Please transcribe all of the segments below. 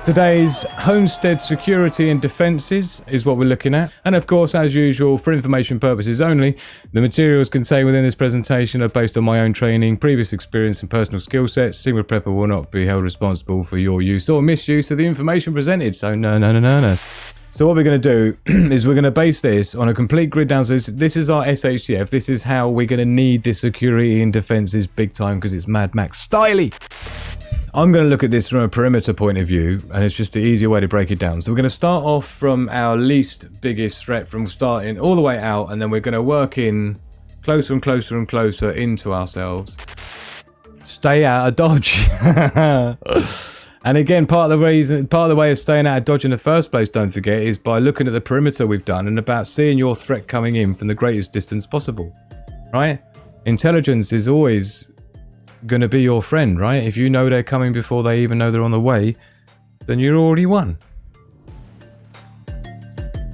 Today's homestead security and defences is what we're looking at. And of course, as usual, for information purposes only, the materials contained within this presentation are based on my own training, previous experience and personal skill sets. Sigma Prepper will not be held responsible for your use or misuse of the information presented. So no. So what we're going to do is we're going to base this on a complete grid down. So this is our SHTF. This is how we're going to need this security and defences big time because it's Mad Max styly. I'm going to look at this from a perimeter point of view, and it's just the easier way to break it down. So we're going to start off from our least biggest threat, from starting all the way out, and then we're going to work in closer and closer and closer into ourselves. Stay out of dodge. And again, part of the way of staying out of dodge in the first place, don't forget, is by looking at the perimeter we've done and about seeing your threat coming in from the greatest distance possible, right? Intelligence is always going to be your friend, right? If you know they're coming before they even know they're on the way, then you're already won.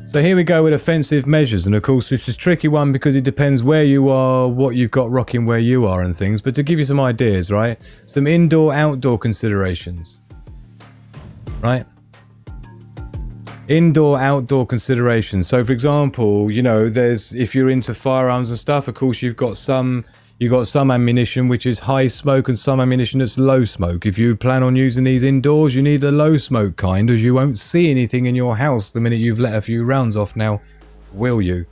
So here we go with offensive measures, and of course this is a tricky one because it depends where you are, what you've got rocking where you are and things, but to give you some ideas, right? Some indoor outdoor considerations, right? Indoor outdoor considerations. So for example, you know, there's, if you're into firearms and stuff, of course you've got some ammunition which is high smoke and some ammunition that's low smoke. If you plan on using these indoors, you need the low smoke kind, as you won't see anything in your house the minute you've let a few rounds off now, will you?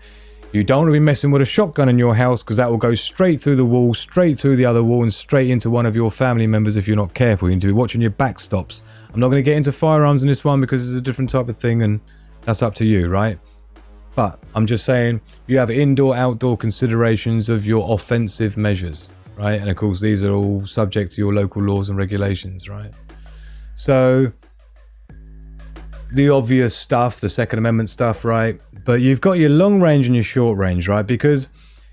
You don't want to be messing with a shotgun in your house because that will go straight through the wall, straight through the other wall and straight into one of your family members if you're not careful. You need to be watching your backstops. I'm not going to get into firearms in this one because it's a different type of thing and that's up to you, right? But I'm just saying, you have indoor, outdoor considerations of your offensive measures, right? And of course, these are all subject to your local laws and regulations, right? So, the obvious stuff, the Second Amendment stuff, right? But you've got your long range and your short range, right? Because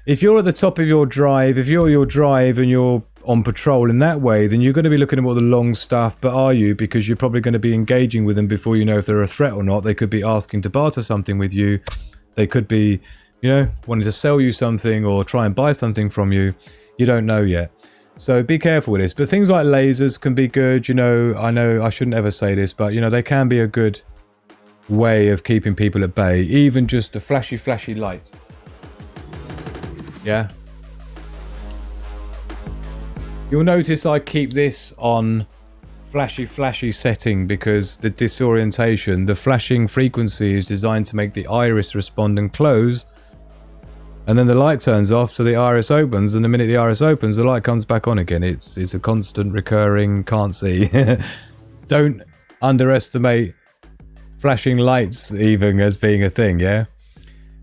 if you're at the top of your drive, if you're your drive and you're on patrol in that way, then you're going to be looking at all the long stuff. But are you? Because you're probably going to be engaging with them before you know if they're a threat or not. They could be asking to barter something with you. They could be, you know, wanting to sell you something or try and buy something from you. You don't know yet. So be careful with this. But things like lasers can be good. You know I shouldn't ever say this, but, you know, they can be a good way of keeping people at bay. Even just a flashy light. Yeah. You'll notice I keep this on flashy setting because the disorientation, the flashing frequency is designed to make the iris respond and close, and then the light turns off so the iris opens, and the minute the iris opens the light comes back on again. It's a constant recurring can't see. Don't underestimate flashing lights even as being a thing, yeah?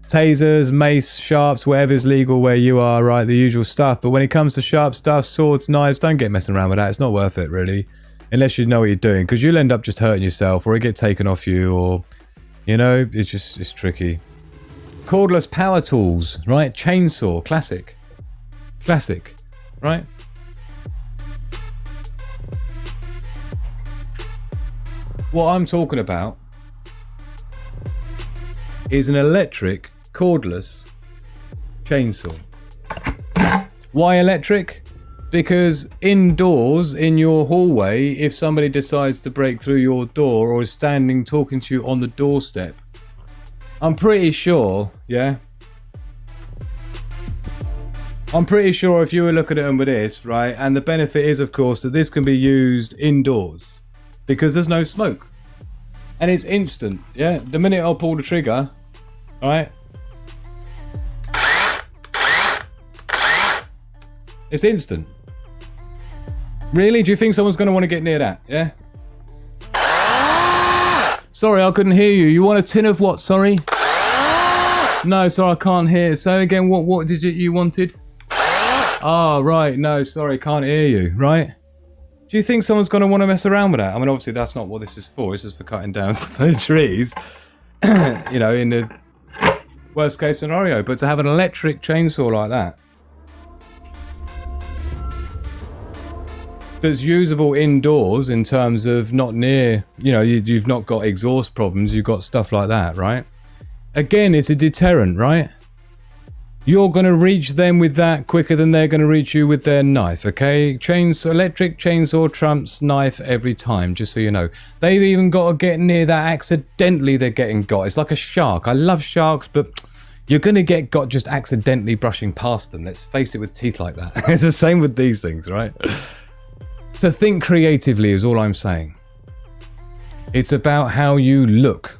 Tasers, mace, sharps, whatever's legal where you are, right? The usual stuff. But when it comes to sharp stuff, swords, knives, don't get messing around with that. It's not worth it, really. Unless you know what you're doing, because you'll end up just hurting yourself, or it get taken off you, or, you know, it's tricky. Cordless power tools, right? Chainsaw, classic, right? What I'm talking about is an electric cordless chainsaw. Why electric? Because indoors, in your hallway, if somebody decides to break through your door or is standing talking to you on the doorstep, I'm pretty sure, yeah? I'm pretty sure if you were looking at them with this, right? And the benefit is, of course, that this can be used indoors because there's no smoke. And it's instant, yeah? The minute I'll pull the trigger, right? It's instant. Really? Do you think someone's going to want to get near that? Yeah? Sorry, I couldn't hear you. You want a tin of what? Sorry? No, sorry, I can't hear. So again, what did you wanted? Oh, right. No, sorry, can't hear you. Right? Do you think someone's going to want to mess around with that? I mean, obviously, that's not what this is for. This is for cutting down the trees. You know, in the worst case scenario. But to have an electric chainsaw like that, that's usable indoors in terms of not near, you know, you've not got exhaust problems, you've got stuff like that, right? Again, it's a deterrent, right? You're going to reach them with that quicker than they're going to reach you with their knife, okay? Electric chainsaw trumps knife every time, just so you know. They've even got to get near that accidentally they're getting got. It's like a shark. I love sharks, but you're going to get got just accidentally brushing past them. Let's face it, with teeth like that. It's the same with these things, right? So think creatively is all I'm saying. It's about how you look.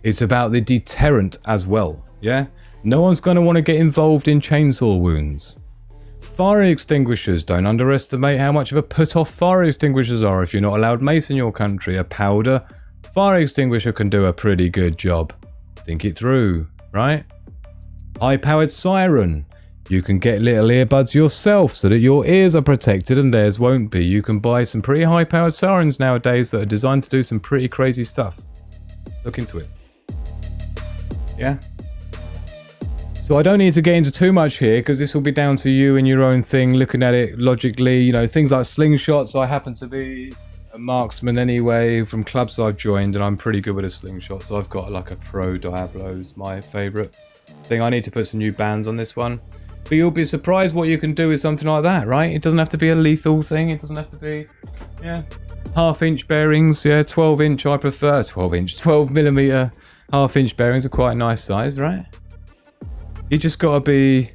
It's about the deterrent as well, yeah? No one's going to want to get involved in chainsaw wounds. Fire extinguishers, don't underestimate how much of a put-off fire extinguishers are if you're not allowed mace in your country. A powder fire extinguisher can do a pretty good job. Think it through, right? High-powered siren. You can get little earbuds yourself so that your ears are protected and theirs won't be. You can buy some pretty high-powered sirens nowadays that are designed to do some pretty crazy stuff. Look into it. Yeah? So I don't need to get into too much here because this will be down to you and your own thing, looking at it logically. You know, things like slingshots. I happen to be a marksman anyway from clubs I've joined, and I'm pretty good with a slingshot. So I've got like a Pro Diablo's my favourite thing. I need to put some new bands on this one. But you'll be surprised what you can do with something like that, right? It doesn't have to be a lethal thing. It doesn't have to be, yeah, half-inch bearings. Yeah, 12-inch I prefer. 12-millimeter half-inch bearings are quite a nice size, right? You just got to be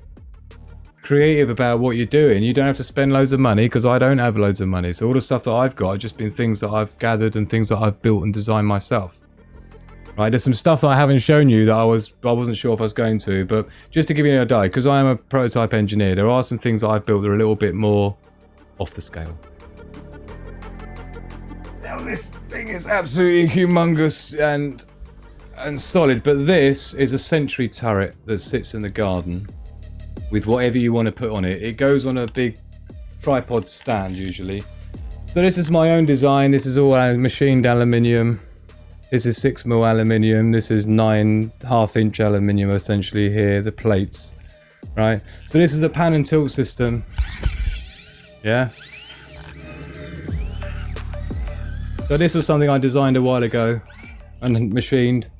creative about what you're doing. You don't have to spend loads of money because I don't have loads of money. So all the stuff that I've got have just been things that I've gathered and things that I've built and designed myself. Right, there's some stuff that I haven't shown you that I wasn't sure if I was going to, but just to give you an idea, because I am a prototype engineer, there are some things that I've built that are a little bit more off the scale. Now this thing is absolutely humongous and solid, but this is a sentry turret that sits in the garden with whatever you want to put on it. It goes on a big tripod stand usually. So this is my own design. This is all machined aluminium. This is 6mm aluminium. This is 9 half-inch aluminium essentially here, the plates, right? So this is a pan and tilt system, yeah? So this was something I designed a while ago and machined.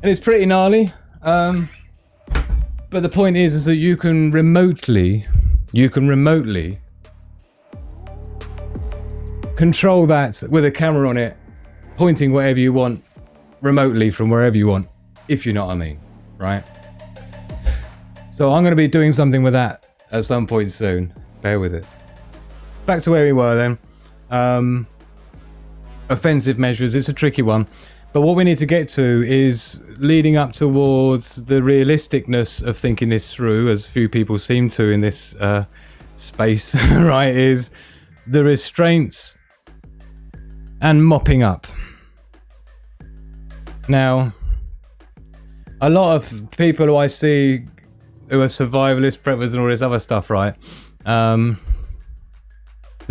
And it's pretty gnarly, but the point is that you can remotely control that with a camera on it, pointing whatever you want remotely from wherever you want, if you know what I mean, right? So I'm going to be doing something with that at some point soon. Bear with it. Back to where we were then. Offensive measures, it's a tricky one. But what we need to get to is leading up towards the realisticness of thinking this through, as few people seem to in this space, right, is the restraints and mopping up. Now, a lot of people who I see who are survivalist preppers and all this other stuff, right, the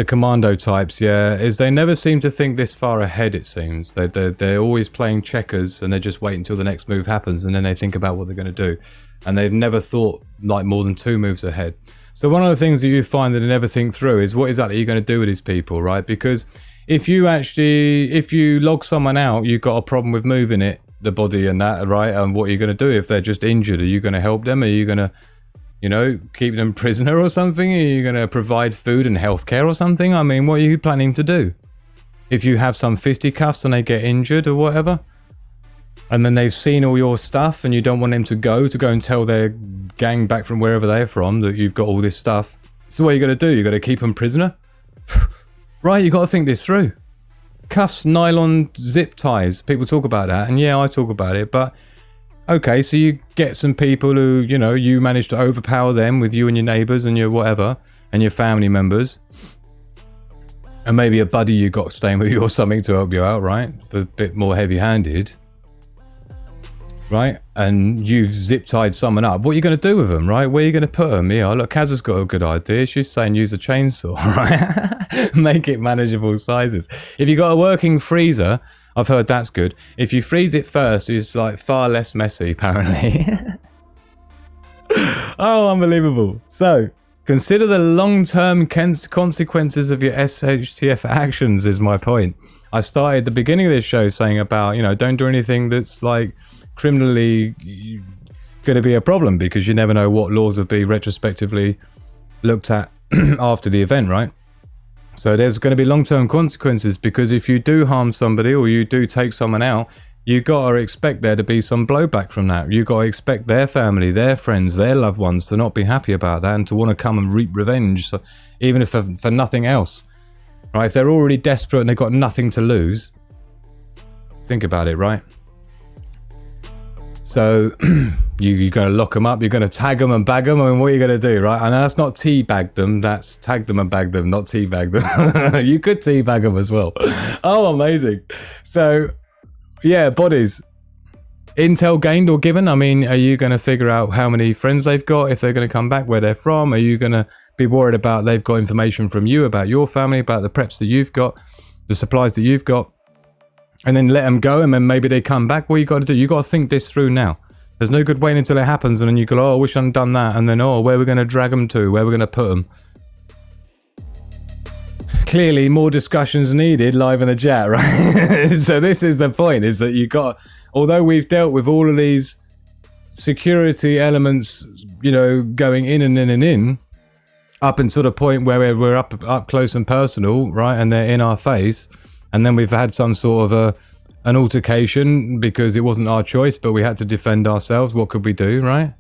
commando types, yeah, is they never seem to think this far ahead, it seems. They're always playing checkers and they just wait until the next move happens and then they think about what they're going to do. And they've never thought like more than 2 moves ahead. So one of the things that you find that they never think through is what exactly you're going to do with these people, right? Because if you log someone out, you've got a problem with moving it, the body and that, right? And what are you going to do if they're just injured? Are you going to help them? Are you going to, you know, keep them prisoner or something? Are you going to provide food and healthcare or something? I mean, what are you planning to do? If you have some fisticuffs and they get injured or whatever, and then they've seen all your stuff and you don't want them to go and tell their gang back from wherever they're from that you've got all this stuff. So what are you going to do? You're going to keep them prisoner? Right, you got to think this through. Cuffs, nylon zip ties. People talk about that, and yeah, I talk about it, but okay, so you get some people who, you know, you manage to overpower them with you and your neighbours and your whatever, and your family members. And maybe a buddy you got staying with you or something to help you out, right? For a bit more heavy-handed. Right? And you've zip-tied someone up. What are you going to do with them, right? Where are you going to put them? Yeah, look, Kaz has got a good idea. She's saying use a chainsaw, right? Make it manageable sizes. If you've got a working freezer, I've heard that's good. If you freeze it first, it's like far less messy, apparently. Oh, unbelievable. So, consider the long-term consequences of your SHTF actions is my point. I started the beginning of this show saying about, you know, don't do anything that's like criminally going to be a problem, because you never know what laws will be retrospectively looked at after the event, right? So there's going to be long-term consequences, because if you do harm somebody or you do take someone out, you got to expect there to be some blowback from that. You got to expect their family, their friends, their loved ones to not be happy about that and to want to come and reap revenge, so, even if for nothing else, right? If they're already desperate and they've got nothing to lose, think about it, right? So you're going to lock them up, you're going to tag them and bag them. I mean, what are you going to do, right? And that's not teabag them, that's tag them and bag them, not teabag them. You could teabag them as well. Oh, amazing. So, yeah, bodies. Intel gained or given? I mean, are you going to figure out how many friends they've got, if they're going to come back, where they're from? Are you going to be worried about they've got information from you, about your family, about the preps that you've got, the supplies that you've got? And then let them go, and then maybe they come back. What you got to do? You got to think this through now. There's no good waiting until it happens, and then you go, oh, I wish I'd done that, and then, oh, where are we going to drag them to? Where are we going to put them? Clearly, more discussions needed live in the chat, right? So this is the point: is that you got, although we've dealt with all of these security elements, you know, going in and in and in, up until the point where we're up close and personal, right, and they're in our face. And then we've had some sort of an altercation because it wasn't our choice, but we had to defend ourselves. What could we do, right?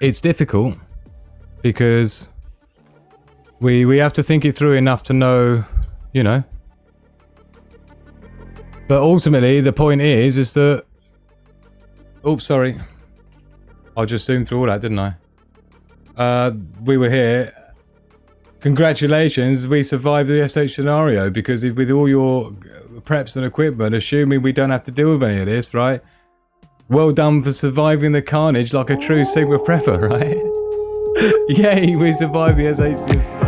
It's difficult because we have to think it through enough to know, you know. But ultimately, the point is that... Oops, sorry. I just zoomed through all that, didn't I? We were here... Congratulations, we survived the SH scenario, because with all your preps and equipment, assuming we don't have to deal with any of this, right? Well done for surviving the carnage like a true Sigma prepper, right? Yay, we survived the SH